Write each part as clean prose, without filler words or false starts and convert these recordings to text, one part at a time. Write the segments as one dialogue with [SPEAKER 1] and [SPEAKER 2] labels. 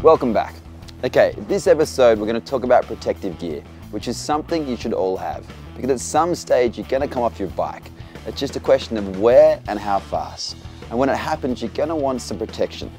[SPEAKER 1] Welcome back. Okay, this episode we're going to talk about protective gear, which is something you should all have, because at some stage you're going to come off your bike. It's just a question of where and how fast. And when it happens, you're going to want some protection.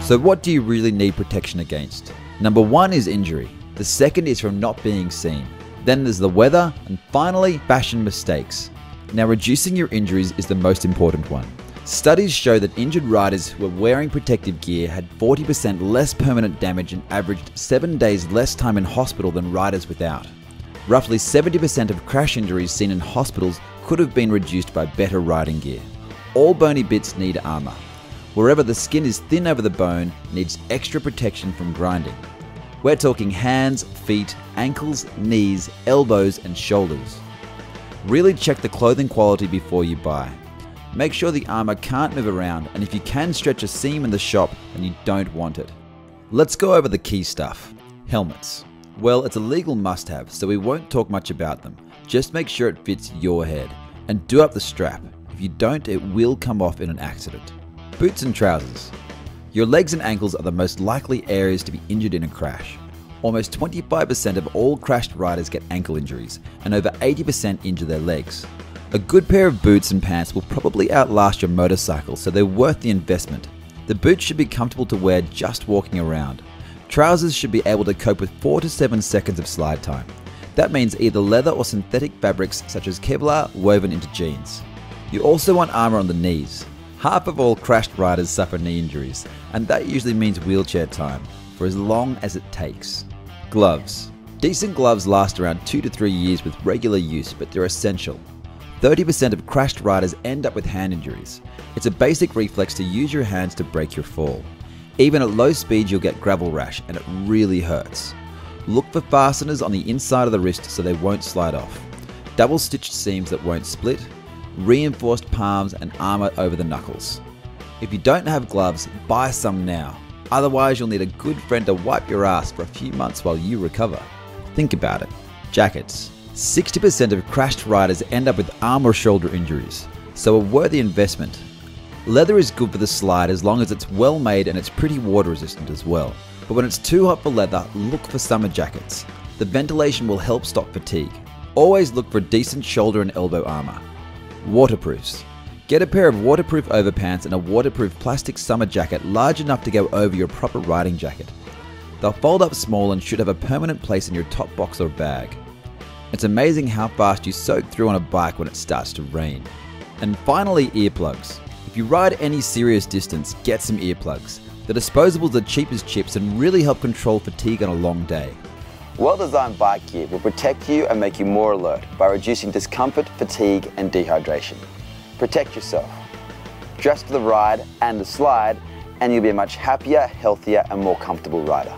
[SPEAKER 2] So what do you really need protection against? Number one is injury. The second is from not being seen. Then there's the weather, and finally, fashion mistakes. Now, reducing your injuries is the most important one. Studies show that injured riders who were wearing protective gear had 40% less permanent damage and averaged 7 days less time in hospital than riders without. Roughly 70% of crash injuries seen in hospitals could have been reduced by better riding gear. All bony bits need armor. Wherever the skin is thin over the bone, needs extra protection from grinding. We're talking hands, feet, ankles, knees, elbows, and shoulders. Really check the clothing quality before you buy. Make sure the armor can't move around, and if you can stretch a seam in the shop, then you don't want it. Let's go over the key stuff. Helmets. Well, it's a legal must-have, so we won't talk much about them. Just make sure it fits your head, and do up the strap. If you don't, it will come off in an accident. Boots and trousers. Your legs and ankles are the most likely areas to be injured in a crash. Almost 25% of all crashed riders get ankle injuries, and over 80% injure their legs. A good pair of boots and pants will probably outlast your motorcycle, so they're worth the investment. The boots should be comfortable to wear just walking around. Trousers should be able to cope with 4 to 7 seconds of slide time. That means either leather or synthetic fabrics such as Kevlar woven into jeans. You also want armor on the knees. Half of all crashed riders suffer knee injuries, and that usually means wheelchair time, for as long as it takes. Gloves. Decent gloves last around 2 to 3 years with regular use, but they're essential. 30% of crashed riders end up with hand injuries. It's a basic reflex to use your hands to break your fall. Even at low speed you'll get gravel rash, and it really hurts. Look for fasteners on the inside of the wrist so they won't slide off. Double stitched seams that won't split. Reinforced palms and armor over the knuckles. If you don't have gloves, buy some now. Otherwise you'll need a good friend to wipe your ass for a few months while you recover. Think about it. Jackets. 60% of crashed riders end up with arm or shoulder injuries, so a worthy investment. Leather is good for the slide as long as it's well made and it's pretty water resistant as well. But when it's too hot for leather, look for summer jackets. The ventilation will help stop fatigue. Always look for decent shoulder and elbow armor. Waterproofs. Get a pair of waterproof overpants and a waterproof plastic summer jacket large enough to go over your proper riding jacket. They'll fold up small and should have a permanent place in your top box or bag. It's amazing how fast you soak through on a bike when it starts to rain. And finally, earplugs. If you ride any serious distance, get some earplugs. The disposables are cheap as chips and really help control fatigue on a long day.
[SPEAKER 1] Well-designed bike gear will protect you and make you more alert by reducing discomfort, fatigue, and dehydration. Protect yourself. Dress for the ride and the slide, and you'll be a much happier, healthier, and more comfortable rider.